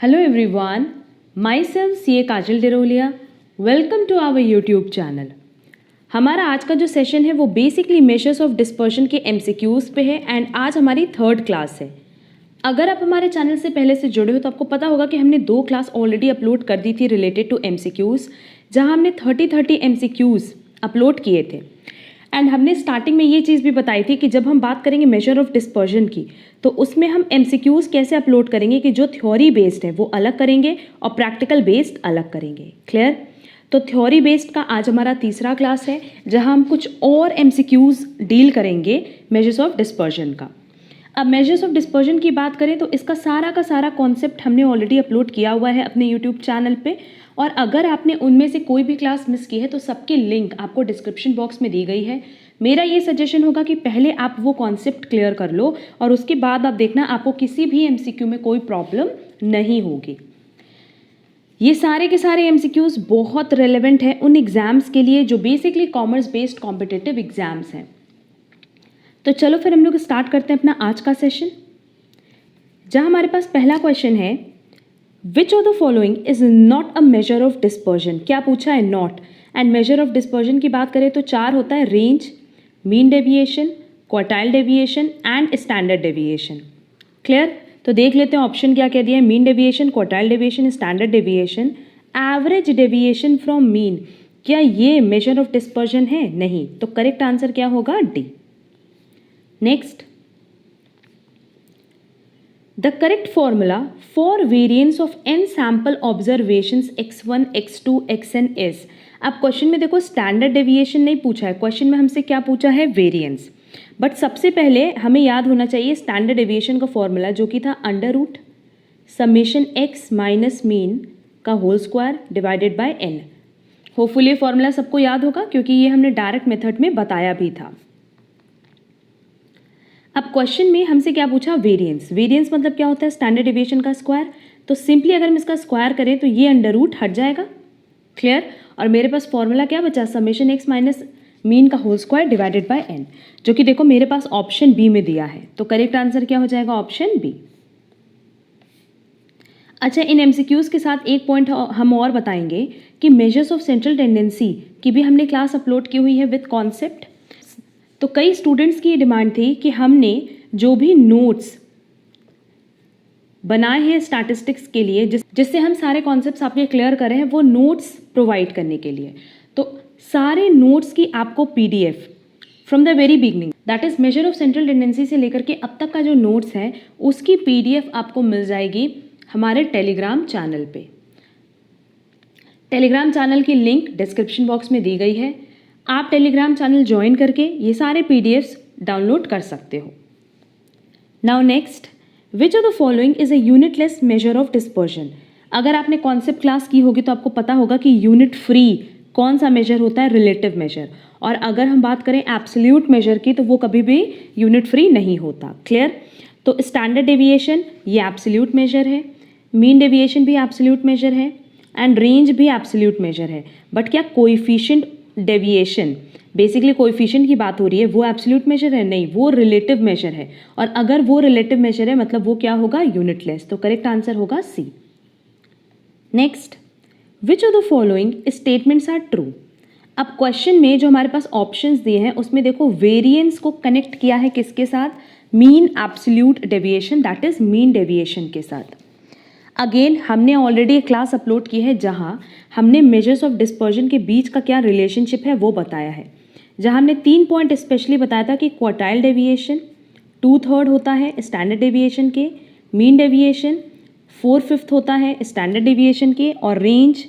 Hello everyone, myself CA Kajal Diroliya. Welcome to our YouTube channel. हमारा आज का जो सेशन है वो बेसिकली मेजर्स ऑफ डिस्पर्शन के MCQs पे है एंड आज हमारी थर्ड क्लास है. अगर आप हमारे चैनल से पहले से जुड़े हो तो आपको पता होगा कि हमने 2 क्लास ऑलरेडी अपलोड कर दी थी रिलेटेड टू MCQs, जहां हमने 30 MCQs अपलोड किए थे. एंड हमने स्टार्टिंग में ये चीज़ भी बताई थी कि जब हम बात करेंगे मेजर ऑफ डिस्पर्जन की तो उसमें हम MCQs कैसे अपलोड करेंगे कि जो थ्योरी बेस्ड है वो अलग करेंगे और प्रैक्टिकल बेस्ड अलग करेंगे. क्लियर? तो थ्योरी बेस्ड का आज हमारा तीसरा क्लास है जहां हम कुछ और MCQs डील करेंगे मेजर्स ऑफ डिस्पर्जन का. अब मेजर्स ऑफ डिस्पर्जन की बात करें तो इसका सारा का सारा कॉन्सेप्ट हमने ऑलरेडी अपलोड किया हुआ है अपने यूट्यूब चैनल पे, और अगर आपने उनमें से कोई भी क्लास मिस की है तो सबकी लिंक आपको डिस्क्रिप्शन बॉक्स में दी गई है. मेरा ये सजेशन होगा कि पहले आप वो कॉन्सेप्ट क्लियर कर लो और उसके बाद आप देखना आपको किसी भी MCQ में कोई प्रॉब्लम नहीं होगी. ये सारे के सारे MCQs बहुत रेलेवेंट है उन एग्ज़ाम्स के लिए जो basically commerce based competitive exams हैं. तो चलो फिर हम लोग स्टार्ट करते हैं अपना आज का सेशन, जहाँ हमारे पास पहला क्वेश्चन है, विच of the following is not a major of dispersion. क्या पूछा है? Not. And major of dispersion की बात करें तो 4 होता है: range, mean deviation, quartile deviation and standard deviation. Clear? तो देख लेते हैं ऑप्शन क्या कह दिया है. Mean deviation, quartile deviation, standard deviation. Average deviation from mean, क्या ये मेजर ऑफ डिस्पर्जन है? नहीं. तो करेक्ट आंसर क्या होगा? D. Next, the correct formula for variance of n sample observations x1, x2, xn is. अब क्वेश्चन में देखो स्टैंडर्ड डेविएशन नहीं पूछा है, क्वेश्चन में हमसे क्या पूछा है? वेरिएंस. बट सबसे पहले हमें याद होना चाहिए स्टैंडर्ड डेविएशन का फॉर्मूला जो कि था under root summation x minus mean का whole square divided by n. Hopefully ये फॉर्मूला सबको याद होगा क्योंकि ये हमने डायरेक्ट मेथड में बताया भी था. अब क्वेश्चन में हमसे क्या पूछा? वेरिएंस. वेरिएंस मतलब क्या होता है? स्टैंडर्ड डेविएशन का स्क्वायर. तो सिंपली अगर हम इसका स्क्वायर करें तो ये अंडर रूट हट जाएगा. क्लियर? और मेरे पास फॉर्मूला क्या बचा? समेशन x माइनस मीन का whole square divided by n, जो कि देखो मेरे पास ऑप्शन बी में दिया है. तो करेक्ट आंसर क्या हो जाएगा? Option B. अच्छा, इन MCQs के साथ एक पॉइंट हम और बताएंगे कि मेजर्स ऑफ सेंट्रल टेंडेंसी की भी हमने क्लास अपलोड की हुई है विद कॉन्सेप्ट. तो कई स्टूडेंट्स की डिमांड थी कि हमने जो भी नोट्स बनाए हैं स्टैटिस्टिक्स के लिए जिससे हम सारे कॉन्सेप्ट्स आपके क्लियर कर रहे हैं वो नोट्स प्रोवाइड करने के लिए. तो सारे नोट्स की आपको PDF from the very beginning, that is measure of central tendency से लेकर के अब तक का जो नोट्स है उसकी PDF आपको मिल जाएगी हमारे टेलीग्राम चैनल पे. टेलीग्राम चैनल की लिंक डिस्क्रिप्शन बॉक्स में दी गई है. आप टेलीग्राम चैनल ज्वाइन करके ये सारे PDFs डाउनलोड कर सकते हो. Now next, which of the following is a unitless major of dispersion. अगर आपने कॉन्सेप्ट क्लास की होगी तो आपको पता होगा कि यूनिट फ्री कौन सा मेजर होता है? Relative major. और अगर हम बात करें एब्सोल्यूट मेजर की तो वो कभी भी यूनिट फ्री नहीं होता. क्लियर? तो स्टैंडर्ड डेविएशन ये एब्सोल्यूट मेजर है, मीन डेविएशन भी एब्सोल्यूट मेजर है एंड रेंज भी एब्सोल्यूट मेजर है. बट क्या कोएफिशिएंट डेविएशन, बेसिकली कोएफिशिएंट की बात हो रही है, वो एब्सोल्यूट मेजर है? नहीं, वो रिलेटिव मेजर है. और अगर वो रिलेटिव मेजर है मतलब वो क्या होगा? यूनिटलेस. तो करेक्ट आंसर होगा C. Next, which of the following statements are true. अब क्वेश्चन में जो हमारे पास ऑप्शंस दिए हैं उसमें देखो वेरिएंस को कनेक्ट किया है किसके साथ? Mean absolute deviation, that is mean deviation के साथ. अगेन हमने ऑलरेडी एक क्लास अपलोड की है जहां हमने मेजर्स ऑफ डिस्पर्जन के बीच का क्या रिलेशनशिप है वो बताया है, जहां हमने 3 पॉइंट स्पेशली बताया था कि क्वार्टाइल डेविएशन 2/3 होता है स्टैंडर्ड डेविएशन के, मीन डेविएशन 4/5 होता है स्टैंडर्ड डेविएशन के, और रेंज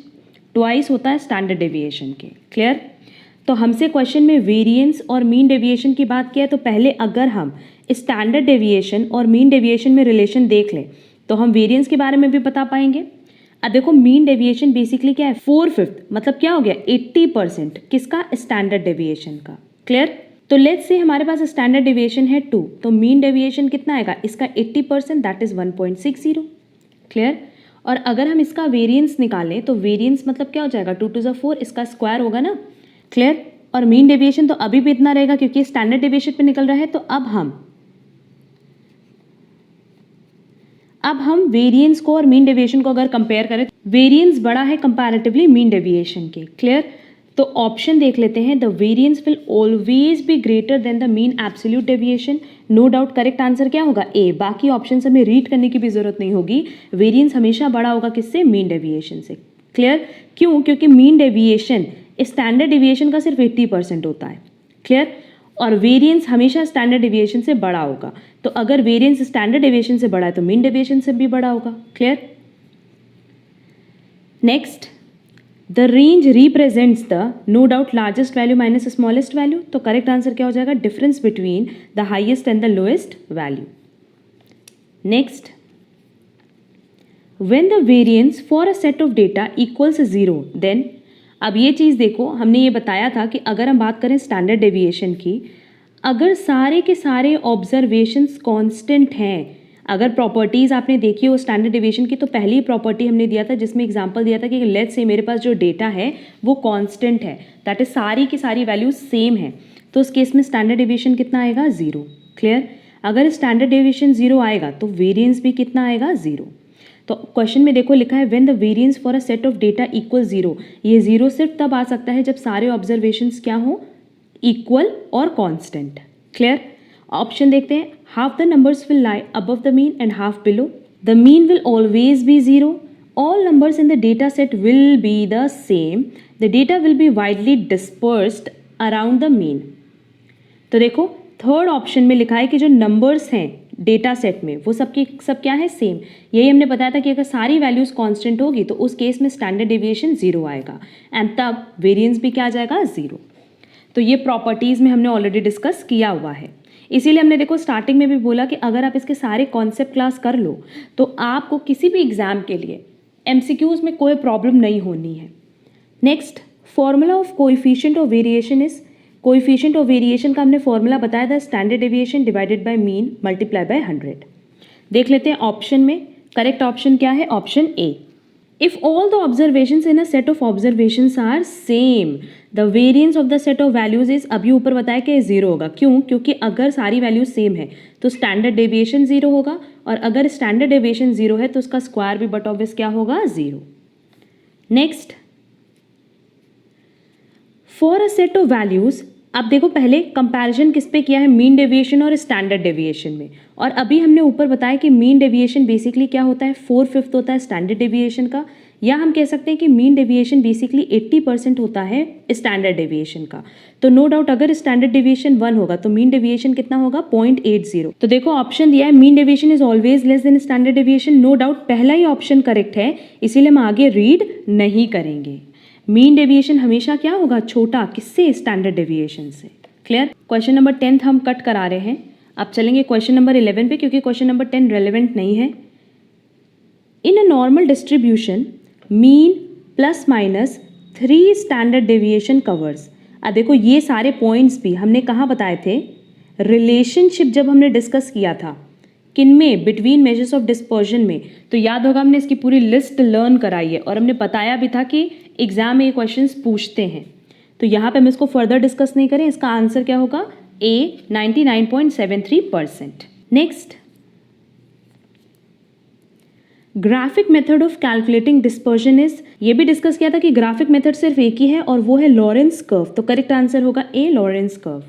2 होता है स्टैंडर्ड डेविएशन के. क्लियर? तो हमसे क्वेश्चन में वेरिएंस और मीन डेविएशन की बात किया है तो पहले अगर हम स्टैंडर्ड डेविएशन और मीन डेविएशन में रिलेशन देख लें तो हम वेरिएंस के बारे में भी बता पाएंगे. अब देखो मीन डेविएशन बेसिकली क्या है? 4/5 मतलब क्या हो गया? 80% किसका? स्टैंडर्ड डेविएशन का. क्लियर? तो लेट्स से हमारे पास स्टैंडर्ड डेविएशन है 2, तो मीन डेविएशन कितना आएगा? इसका 80% दैट इज 1.60. क्लियर? और अगर हम इसका वेरिएंस निकालें तो वेरिएंस मतलब क्या हो जाएगा? 2 to the 4, इसका स्क्वायर होगा ना. क्लियर? और मीन डेविएशन तो अभी भी इतना रहेगा क्योंकि स्टैंडर्ड डेविएशन पे निकल रहा है. तो अब हम अब हम वेरिएंस को और मीन डेविएशन को अगर कंपेयर करें, वेरिएंस बड़ा है कंपैरेटिवली मीन डेविएशन के। क्लियर? तो ऑप्शन देख लेते हैं, the variance will always be greater than the mean absolute deviation. No doubt correct answer क्या होगा? ए। बाकी ऑप्शन हमें रीड करने की भी जरूरत नहीं होगी, वेरिएंस हमेशा बड़ा होगा किससे? मीन डेविएशन से। क्लियर? क्यों? क्योंकि मीन डेविएशन स्टैंडर्ड डेविएशन का सिर्फ 80% होता है। क्लियर? और वेरिएंस हमेशा स्टैंडर्ड डेविएशन से बड़ा होगा। तो अगर वेरिएंस स्टैंडर्ड डेविएशन से बड़ा है तो मीन डेविएशन से भी बड़ा होगा। Clear? Next, the range represents the no doubt largest value minus smallest value. तो करेक्ट आंसर क्या हो जाएगा? Difference between the highest and the lowest value. Next, when the variance for a set of data equals 0 then, अब ये चीज़ देखो, हमने ये बताया था कि अगर हम बात करें स्टैंडर्ड डेविएशन की, अगर सारे के सारे ऑब्जर्वेशंस कांस्टेंट हैं, अगर प्रॉपर्टीज़ आपने देखी हो स्टैंडर्ड डेविएशन की, तो पहली प्रॉपर्टी हमने दिया था जिसमें एग्जांपल दिया था कि लेट्स से मेरे पास जो डेटा है वो कांस्टेंट है, दैट इज सारी की सारी वैल्यूज सेम है, तो उस केस में स्टैंडर्ड डेविएशन कितना आएगा? 0। क्लियर? अगर स्टैंडर्ड डेविएशन 0 आएगा तो वेरिएंस भी कितना आएगा? 0। तो क्वेश्चन में देखो लिखा है when the variance for a set of data equal 0। ये 0 सिर्फ तब आ सकता है जब सारे ऑब्जर्वेशंस क्या हो? इक्वल और कांस्टेंट। क्लियर? ऑप्शन देखते हैं, half the numbers will lie above the mean and half below, the mean will always B 0, all numbers in the data set will be the same, the data will be widely dispersed around the mean. तो देखो third option में लिखा है कि जो numbers हैं data set में वो सब क्या है? सेम। यही हमने बताया था कि अगर सारी वैल्यूज कांस्टेंट होगी तो उस केस में स्टैंडर्ड डेविएशन 0 आएगा एंड तब वेरिएंस भी क्या आ जाएगा? 0। तो ये प्रॉपर्टीज़ में हमने ऑलरेडी डिस्कस किया हुआ है, इसीलिए हमने देखो स्टार्टिंग में भी बोला कि अगर आप इसके सारे कॉन्सेप्ट क्लास कर लो तो आपको किसी भी एग्जाम के लिए एमसीक्यूज में कोई प्रॉब्लम नहीं होनी है। Next, formula of coefficient of variation is, coefficient of variation का हमने फॉर्मूला बताया था standard deviation divided by mean multiply by 100। देख लेते हैं ऑप्शन में, करेक्ट ऑप्शन क्या है? Option A. If all the observations in a set of observations are same, the variance of the set of values is, अभी ऊपर बताया कि 0 होगा। क्यों? क्योंकि अगर सारी वैल्यूज सेम है तो स्टैंडर्ड डेविएशन 0 होगा, और अगर स्टैंडर्ड डेविएशन 0 है तो उसका स्क्वायर भी बट ऑब्वियस क्या होगा? 0। Next, for a set of values, अब देखो पहले कंपैरिजन किस पे किया है? मीन डेविएशन और स्टैंडर्ड डेविएशन में, और अभी हमने ऊपर बताया कि मीन डेविएशन बेसिकली क्या होता है? 4/5 होता है स्टैंडर्ड डेविएशन का, या हम कह सकते हैं कि मीन डेविएशन बेसिकली 80% होता है स्टैंडर्ड डेविएशन का। तो नो डाउट अगर स्टैंडर्ड डेविएशन 1 होगा तो मीन डेविएशन कितना होगा? 0.80। तो देखो ऑप्शन दिया है mean deviation is always less than standard deviation. No doubt पहला ही ऑप्शन करेक्ट है, इसीलिए हम आगे रीड नहीं करेंगे। मीन डेविएशन हमेशा क्या होगा? छोटा, किससे? स्टैंडर्ड डेविएशन से। क्लियर? क्वेश्चन नंबर 10 हम कट करा रहे हैं, अब चलेंगे क्वेश्चन नंबर 11 पे, क्योंकि क्वेश्चन नंबर 10 रेलेवेंट नहीं है। In a normal distribution mean plus minus 3 standard deviation covers. अब देखो ये सारे पॉइंट्स भी हमने कहाँ बताए थे? रिलेशनशिप जब हमने डिस्कस किया था, किन में? बिटवीन मेजर्स ऑफ डिस्पर्जन में। तो याद होगा हमने इसकी पूरी लिस्ट लर्न कराई है और हमने बताया भी था कि एग्जाम में ये क्वेश्चंस पूछते हैं। तो यहाँ पे हम इसको फर्दर डिस्कस नहीं करें, इसका आंसर क्या होगा? ए, 99.73%। Next, graphic method of calculating dispersion is, ये भी डिस्कस किया था कि ग्राफिक मेथड सिर्फ एक ही है और वो है लॉरेंस कर्व। तो करेक्ट आंसर होगा A, Lorenz curve.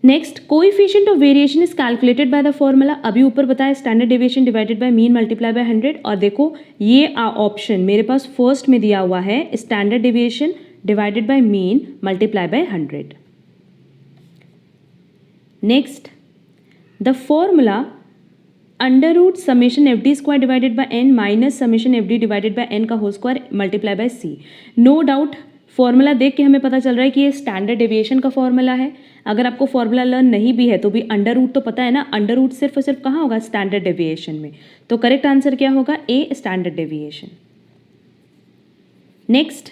Next, coefficient of variation is calculated by the formula, अभी ऊपर बताया standard deviation divided by mean multiply by 100। और देखो ये ऑप्शन मेरे पास फर्स्ट में दिया हुआ है standard deviation divided by mean multiply by 100। Next, the formula under root summation F D square divided by N minus summation F D divided by N का whole square multiply by C. No doubt formula देख के हमें पता चल रहा है कि ये स्टैंडर्ड डेविएशन का फॉर्मूला है। अगर आपको फॉर्मूला लर्न नहीं भी है तो भी अंडर रूट तो पता है ना, अंडर रूट सिर्फ और सिर्फ कहाँ होगा? स्टैंडर्ड डेविएशन में। तो करेक्ट आंसर क्या होगा? A, standard deviation. Next,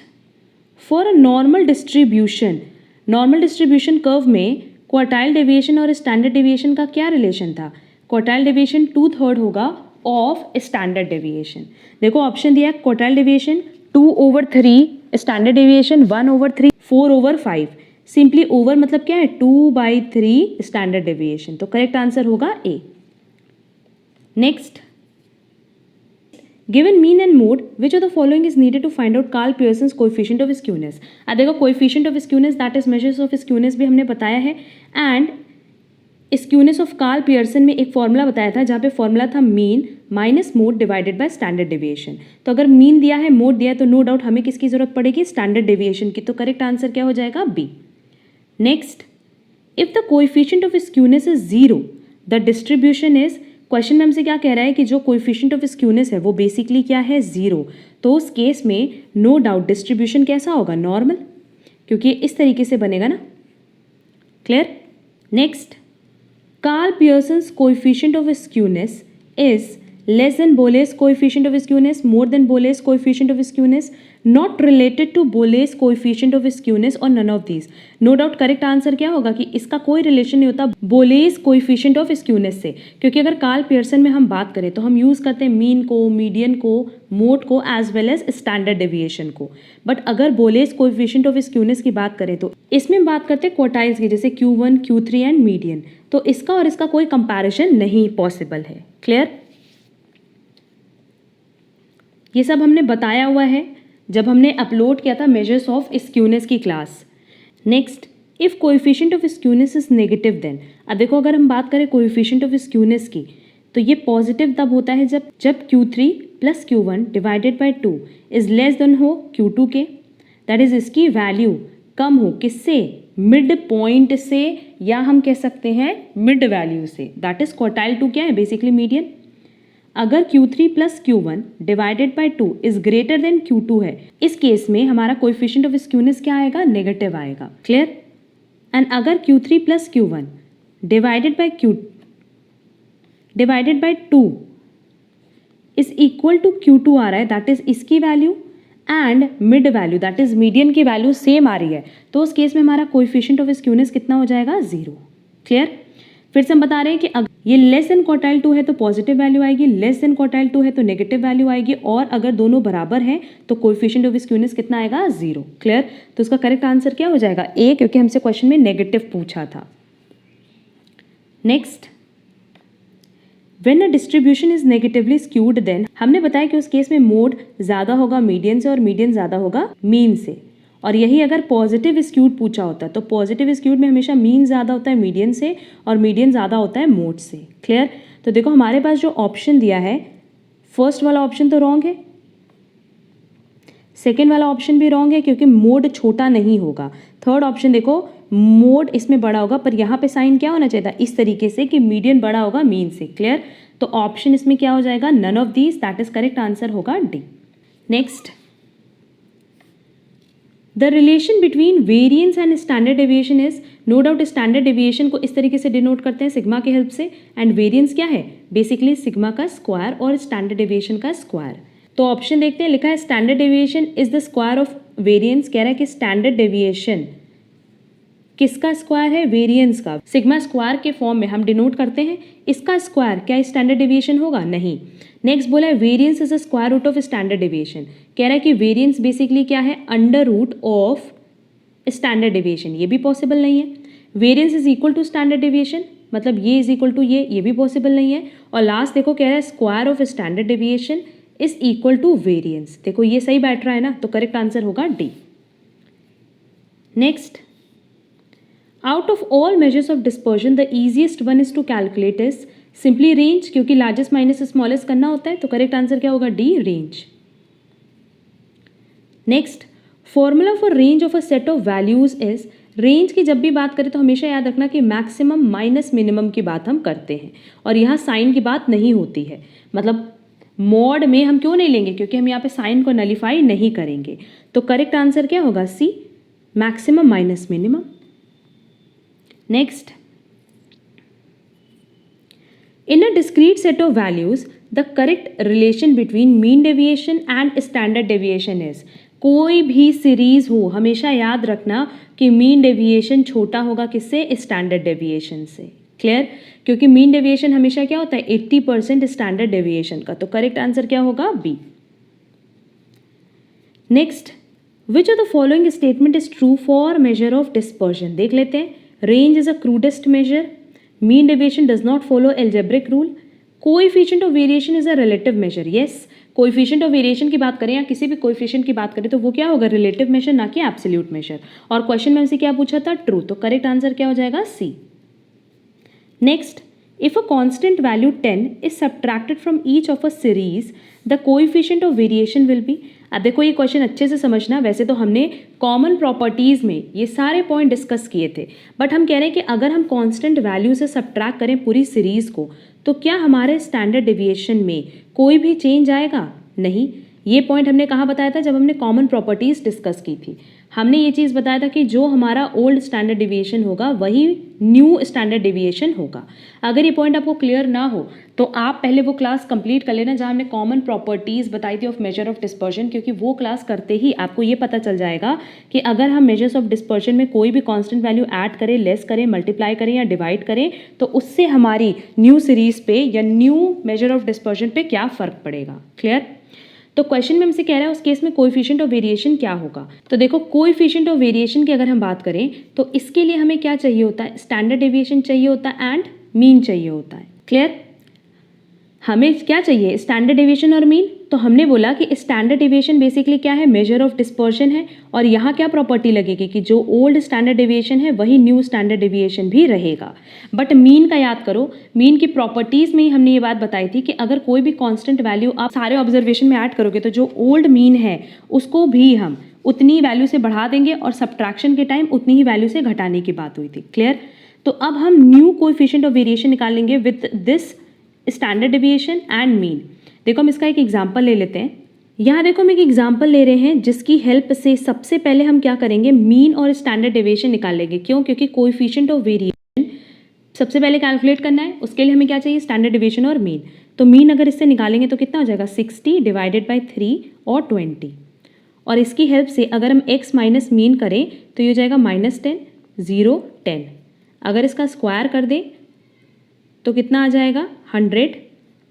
for a normal distribution, normal distribution curve में क्वार्टाइल डेविएशन और स्टैंडर्ड डेविएशन का क्या रिलेशन था? क्वार्टाइल डेविएशन 2/3 होगा ऑफ स्टैंडर्ड डेविएशन। देखो ऑप्शन दिया है quartile deviation 2/3, standard deviation 1/3, 4/5। Simply over मतलब क्या है? 2/3 स्टैंडर्ड डेविएशन। तो करेक्ट आंसर होगा A. Next, given mean and mode which of the following is needed to find out Karl Pearson's coefficient of skewness. अब देखो coefficient of skewness that is measures of skewness भी हमने बताया है, and skewness of Karl Pearson में एक formula बताया था जहाँ पे फॉर्मूला था mean minus mode divided by standard deviation. तो अगर मीन दिया है, मोड दिया है, तो नो डाउट हमें किसकी जरूरत पड़ेगी, स्टैंडर्ड डेविएशन की। तो करेक्ट आंसर क्या हो जाएगा, B. Next, if the coefficient of skewness is zero the distribution is, question में हमसे क्या कह रहा है कि जो कोएफिशिएंट ऑफ स्क्यूनेस है वो बेसिकली क्या है, जीरो। तो उस केस में नो डाउट डिस्ट्रीब्यूशन कैसा होगा, नॉर्मल, क्योंकि इस तरीके से बनेगा ना। Clear. Next, Karl Pearson's coefficient of skewness is less than Boyle's coefficient of skewness, more than Boyle's coefficient of skewness, not related to Boyle's coefficient of skewness or none of these। No doubt correct answer क्या होगा कि इसका कोई relation नहीं होता Boyle's coefficient of skewness से, क्योंकि अगर कार्ल पियर्सन में हम बात करें तो हम यूज़ करते हैं मीन को, मीडियन को, मोड को, as well as standard deviation को। बट अगर Boyle's coefficient of skewness की बात करें तो इसमें हम बात करते हैं क्वार्टाइल्स की, जैसे Q1, Q3 एंड मीडियन। तो इसका और इसका कोई कंपैरिजन नहीं पॉसिबल है। क्लियर। ये सब हमने बताया हुआ है जब हमने अपलोड किया था मेजर्स ऑफ स्क्यूनेस की class. Next, if coefficient of skewness is negative then. अब देखो अगर हम बात करें कोएफिशिएंट ऑफ स्क्यूनेस की तो ये पॉजिटिव तब होता है जब Q3 plus Q1 divided by 2 is less than हो Q2 के, दैट इज इसकी वैल्यू कम हो किससे, मिड पॉइंट से, या हम कह सकते हैं मिड वैल्यू से, दैट इज क्वार्टाइल 2 क्या है, बेसिकली मीडियन। अगर Q3 plus Q1 divided by 2 is greater than Q2 है, इस केस में हमारा कोएफिशिएंट ऑफ स्क्यूनेस क्या आएगा, नेगेटिव आएगा। क्लियर। एंड अगर Q3 plus Q1 divided by 2 is equal to Q2 आ रहा है, दैट इज इसकी value and mid value that is median की वैल्यू सेम आ रही है, तो उस केस में हमारा कोएफिशिएंट ऑफ स्क्यूनेस कितना हो जाएगा, 0। क्लियर। फिर से हम बता रहे हैं कि अगर ये लेस देन क्वार्टाइल 2 है तो पॉजिटिव वैल्यू आएगी, लेस देन क्वार्टाइल 2 है तो नेगेटिव वैल्यू आएगी, और अगर दोनों बराबर हैं तो कोएफिशिएंट ऑफ स्क्यूनेस कितना आएगा, 0। क्लियर। तो उसका करेक्ट आंसर क्या हो जाएगा, ए, क्योंकि हमसे क्वेश्चन में नेगेटिव पूछा था। Next, when a distribution is negatively skewed then, हमने बताया कि उस केस में मोड ज़्यादा होगा मीडियन से और मीडियन ज़्यादा होगा मीन से, और यही अगर पॉजिटिव स्क्यूड पूछा होता तो पॉजिटिव स्क्यूड में हमेशा मीन ज़्यादा होता है मीडियन से और मीडियन ज़्यादा होता है मोड से। क्लियर। तो देखो हमारे पास जो ऑप्शन दिया है, फर्स्ट वाला ऑप्शन तो रॉन्ग है, सेकेंड वाला ऑप्शन भी रॉन्ग है क्योंकि मोड छोटा नहीं होगा। थर्ड ऑप्शन देखो, मोड इसमें बड़ा होगा, पर यहाँ पे साइन क्या होना चाहिए था, इस तरीके से कि मीडियन बड़ा होगा मीन से। क्लियर। तो ऑप्शन इसमें क्या हो जाएगा, none of these, that is correct answer होगा D. Next, the relation between variance and standard deviation is, no doubt standard deviation को इस तरीके से डिनोट करते हैं सिग्मा की हेल्प से, एंड वेरिएंस क्या है, बेसिकली सिग्मा का स्क्वायर और स्टैंडर्ड डेविएशन का स्क्वायर। तो ऑप्शन देखते हैं, लिखा है standard deviation is the square of variance, कह रहा है कि स्टैंडर्ड डेविएशन किसका स्क्वायर है, वेरिएंस का। सिग्मा स्क्वायर के फॉर्म में हम डिनोट करते हैं, इसका स्क्वायर क्या स्टैंडर्ड डेविएशन होगा, नहीं। नेक्स्ट बोला है variance is a square root of standard deviation, कह रहा है कि वेरिएंस बेसिकली क्या है, under root of standard deviation, ये भी पॉसिबल नहीं है। Variance is equal to standard deviation, मतलब ये इज इक्वल टू ये भी पॉसिबल नहीं है। और लास्ट देखो कह रहा है square of standard deviation is equal to variance, देखो ये सही बैठ रहा है ना, तो करेक्ट आंसर होगा D. Next, out of all measures of dispersion the easiest one is to calculate is simply range, क्योंकि लार्जेस्ट माइनस स्मॉलेस्ट करना होता है, तो करेक्ट आंसर क्या होगा, D, range. Next, formula for range of a set of values is, range की जब भी बात करें तो हमेशा याद रखना कि मैक्सिमम माइनस मिनिमम की बात हम करते हैं, और यहाँ साइन की बात नहीं होती है। मतलब मॉड में हम क्यों नहीं लेंगे, क्योंकि हम यहाँ पे साइन को नलीफाई नहीं करेंगे। तो करेक्ट आंसर क्या होगा, C, maximum minus minimum. Next, in a discrete set of values the correct relation between mean deviation and standard deviation is, कोई भी सीरीज हो हमेशा याद रखना कि मीन डेविएशन छोटा होगा किससे, स्टैंडर्ड डेविएशन से। क्लियर। क्योंकि मीन डेविएशन हमेशा क्या होता है, 80% स्टैंडर्ड डेविएशन का, तो करेक्ट आंसर क्या होगा, B. Next, which of the following statement is true for measure of dispersion, देख लेते हैं। Range is a crudest measure, mean deviation does not follow algebraic rule, coefficient of variation is a relative measure. Yes, coefficient of variation की बात करें या किसी भी coefficient की बात करें तो वो क्या होगा, रिलेटिव मेजर, ना कि एब्सोल्यूट मेजर। और क्वेश्चन में हमसे क्या पूछा था, ट्रू, तो करेक्ट आंसर क्या हो जाएगा, C. Next, if a constant value 10 is subtracted from each of a series, the coefficient of variation will be। अब देखो ये क्वेश्चन अच्छे से समझना, वैसे तो हमने कॉमन प्रॉपर्टीज़ में ये सारे पॉइंट डिस्कस किए थे, बट हम कह रहे हैं कि अगर हम कांस्टेंट वैल्यू से सब्ट्रैक्ट करें पूरी सीरीज़ को तो क्या हमारे स्टैंडर्ड डेविएशन में कोई भी चेंज आएगा, नहीं। ये पॉइंट हमने कहाँ बताया था, जब हमने कॉमन प्रॉपर्टीज़ डिस्कस की थी। हमने ये चीज़ बताया था कि जो हमारा ओल्ड स्टैंडर्ड डेविएशन होगा वही न्यू स्टैंडर्ड डेविएशन होगा। अगर ये पॉइंट आपको क्लियर ना हो तो आप पहले वो क्लास कंप्लीट कर लेना जहाँ हमने कॉमन प्रॉपर्टीज़ बताई थी ऑफ मेजर ऑफ डिस्पर्जन, क्योंकि वो क्लास करते ही आपको ये पता चल जाएगा कि अगर हम मेजर्स ऑफ डिस्पर्जन में कोई भी कांस्टेंट वैल्यू ऐड करें, लेस करें, मल्टीप्लाई करें या डिवाइड करें तो उससे हमारी न्यू सीरीज़ पे या न्यू मेजर ऑफ डिस्पर्जन पे क्या फ़र्क पड़ेगा। क्लियर। तो क्वेश्चन में हमसे कह रहा है उस केस में कोएफिशिएंट ऑफ वेरिएशन क्या होगा। तो देखो कोएफिशिएंट ऑफ वेरिएशन की अगर हम बात करें तो इसके लिए हमें क्या चाहिए होता है, स्टैंडर्ड डेविएशन चाहिए होता है एंड मीन चाहिए होता है। क्लियर। हमें क्या चाहिए, स्टैंडर्ड डेविएशन और मीन। तो हमने बोला कि स्टैंडर्ड डेविएशन बेसिकली क्या है, मेजर ऑफ डिस्पर्शन है, और यहाँ क्या प्रॉपर्टी लगेगी कि जो ओल्ड स्टैंडर्ड डेविएशन है वही न्यू स्टैंडर्ड डेविएशन भी रहेगा। बट मीन का याद करो, मीन की प्रॉपर्टीज़ में ही हमने ये बात बताई थी कि अगर कोई भी कांस्टेंट वैल्यू आप सारे ऑब्जर्वेशन में ऐड करोगे तो जो ओल्ड मीन है उसको भी हम उतनी वैल्यू से बढ़ा देंगे और सब्ट्रैक्शन के टाइम उतनी ही वैल्यू से घटाने की बात हुई थी। क्लियर। तो अब हम न्यू कोएफिशिएंट ऑफ वेरिएशन निकालेंगे with this standard deviation and mean. देखो हम इसका एक एग्जांपल ले लेते हैं। यहाँ देखो हम एक एग्जांपल ले रहे हैं जिसकी हेल्प से सबसे पहले हम क्या करेंगे, मीन और स्टैंडर्ड डेविएशन निकाल लेंगे। क्यों, क्योंकि कोएफिशिएंट ऑफ वेरिएशन सबसे पहले कैलकुलेट करना है, उसके लिए हमें क्या चाहिए, स्टैंडर्ड डेविएशन और मीन। तो मीन अगर इससे निकालेंगे तो कितना हो जाएगा, 60 डिवाइडेड बाई 3 और 20। और इसकी हेल्प से अगर हम x माइनस मीन करें तो ये हो जाएगा -10, 0, 10। अगर इसका स्क्वायर कर दें तो कितना आ जाएगा, 100,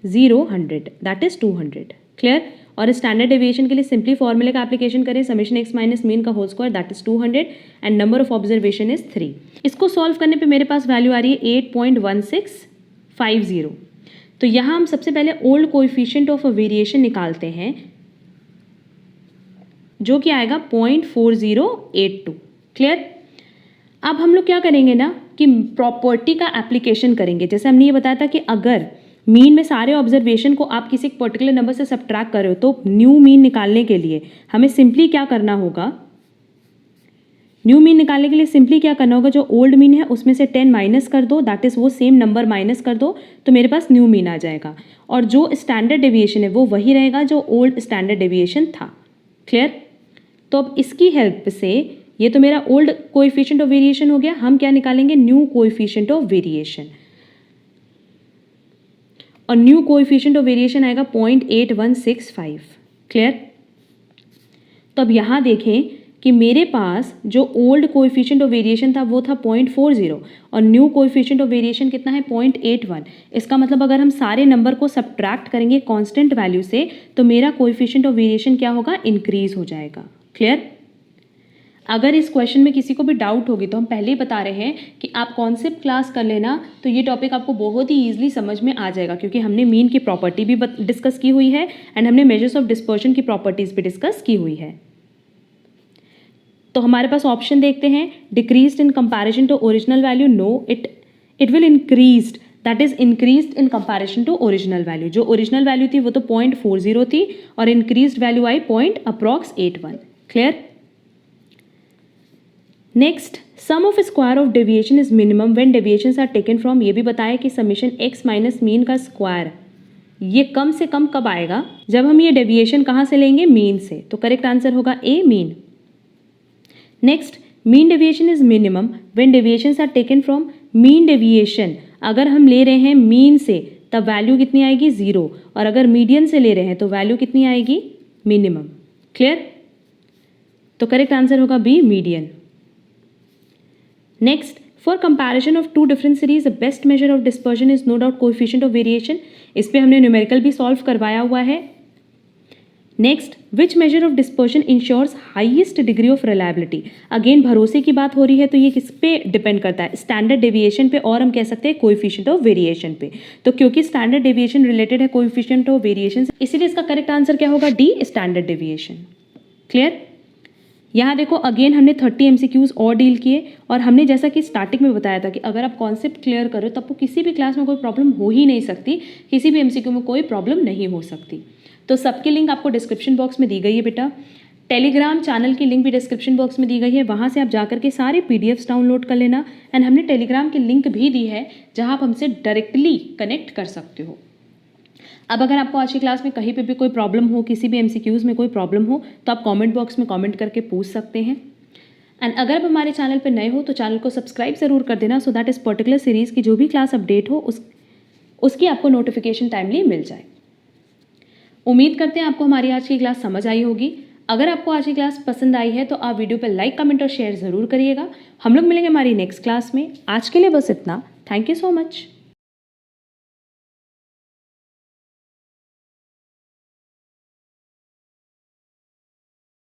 0, 100, दैट इज 200। क्लियर। और स्टैंडर्ड डेविएशन के लिए सिंपली फॉर्मूले का एप्लीकेशन करें, समेशन x माइनस मीन का whole square that is 200 and number of observation is 3। इसको सॉल्व करने पे मेरे पास वैल्यू आ रही है 8.1650। तो यहाँ हम सबसे पहले ओल्ड कोएफिशिएंट ऑफ वेरिएशन निकालते हैं जो कि आएगा 0.4082। क्लियर। अब हम लोग क्या करेंगे ना कि प्रॉपर्टी का एप्लीकेशन करेंगे। जैसे हमने ये बताया था कि अगर मीन में सारे ऑब्जर्वेशन को आप किसी पर्टिकुलर नंबर से सब्ट्रैक्ट कर रहे हो तो न्यू मीन निकालने के लिए हमें सिंपली क्या करना होगा, न्यू मीन निकालने के लिए सिंपली क्या करना होगा, जो ओल्ड मीन है उसमें से 10 माइनस कर दो, दैट इज वो सेम नंबर माइनस कर दो तो मेरे पास न्यू मीन आ जाएगा। और जो स्टैंडर्ड डेविएशन है वो वही रहेगा जो ओल्ड स्टैंडर्ड डेविएशन था। क्लियर। तो अब इसकी हेल्प से ये तो मेरा ओल्ड कोएफिशिएंट ऑफ वेरिएशन हो गया, हम क्या निकालेंगे, न्यू कोएफिशिएंट ऑफ वेरिएशन। और न्यू कोएफिशिएंट ऑफ वेरिएशन आएगा 0.8165। क्लियर। तो अब यहाँ देखें कि मेरे पास जो ओल्ड कोएफिशिएंट ऑफ वेरिएशन था वो था 0.40 और न्यू कोएफिशिएंट ऑफ वेरिएशन कितना है, 0.81। इसका मतलब अगर हम सारे नंबर को सब्ट्रैक्ट करेंगे कांस्टेंट वैल्यू से तो मेरा कोएफिशिएंट ऑफ वेरिएशन क्या होगा, इंक्रीज हो जाएगा। क्लियर। अगर इस क्वेश्चन में किसी को भी डाउट होगी तो हम पहले ही बता रहे हैं कि आप कॉन्सेप्ट क्लास कर लेना तो ये टॉपिक आपको बहुत ही ईजिली समझ में आ जाएगा, क्योंकि हमने मीन की प्रॉपर्टी भी डिस्कस की हुई है एंड हमने मेजर्स ऑफ डिस्पर्शन की प्रॉपर्टीज भी डिस्कस की हुई है। तो हमारे पास ऑप्शन देखते हैं, decreased in comparison to original value, no it will increased, that is increased in comparison to original value. जो ओरिजिनल वैल्यू थी वो तो 0.40 थी और इंक्रीज्ड वैल्यू आई .81। Clear. Next, sum of square of deviation is minimum when deviations are taken from, ये भी बताया कि समेशन x माइनस मीन का स्क्वायर ये कम से कम कब आएगा, जब हम ये डेविएशन कहाँ से लेंगे, मीन से। तो करेक्ट आंसर होगा A, mean. Next, mean deviation is minimum when deviations are taken from, mean deviation अगर हम ले रहे हैं मीन से तब वैल्यू कितनी आएगी, 0, और अगर मीडियन से ले रहे हैं तो वैल्यू कितनी आएगी, मिनिमम। क्लियर। तो करेक्ट आंसर होगा B, median. Next, for comparison of two different series the best measure of dispersion is no doubt coefficient of variation. इस पे हमने न्यूमेरिकल भी सॉल्व करवाया हुआ है। Next, which measure of dispersion ensures highest degree of reliability. Again भरोसे की बात हो रही है तो ये किस पे डिपेंड करता है, स्टैंडर्ड डेविएशन पे, और हम कह सकते हैं कोएफिशिएंट ऑफ वेरिएशन पे। तो क्योंकि स्टैंडर्ड डेविएशन रिलेटेड है कोएफिशिएंट ऑफ वेरिएशन, इसीलिए इसका करेक्ट आंसर क्या होगा, डी, स्टैंडर्ड डेविएशन। क्लियर। यहाँ देखो अगेन हमने 30 MCQs और डील किए, और हमने जैसा कि स्टार्टिंग में बताया था कि अगर आप कॉन्सेप्ट क्लियर करो तब वो किसी भी क्लास में कोई प्रॉब्लम हो ही नहीं सकती, किसी भी MCQ में कोई प्रॉब्लम नहीं हो सकती। तो सबकी लिंक आपको डिस्क्रिप्शन बॉक्स में दी गई है बेटा। टेलीग्राम चैनल की लिंक भी डिस्क्रिप्शन बॉक्स में दी गई है, वहाँ से आप जाकर के सारे PDFs डाउनलोड कर लेना। एंड हमने टेलीग्राम की लिंक भी दी है जहाँ आप हमसे डायरेक्टली कनेक्ट कर सकते हो। अब अगर आपको आज की क्लास में कहीं पे भी कोई प्रॉब्लम हो, किसी भी MCQs में कोई प्रॉब्लम हो, तो आप कमेंट बॉक्स में कमेंट करके पूछ सकते हैं। एंड अगर आप हमारे चैनल पर नए हो तो चैनल को सब्सक्राइब ज़रूर कर देना, सो दैट इस पर्टिकुलर सीरीज़ की जो भी क्लास अपडेट हो उसकी आपको नोटिफिकेशन टाइमली मिल जाए। उम्मीद करते हैं आपको हमारी आज की क्लास समझ आई होगी। अगर आपको आज की क्लास पसंद आई है तो आप वीडियो पर लाइक, कमेंट और शेयर ज़रूर करिएगा। हम लोग मिलेंगे हमारी नेक्स्ट क्लास में। आज के लिए बस इतना। Thank you so much.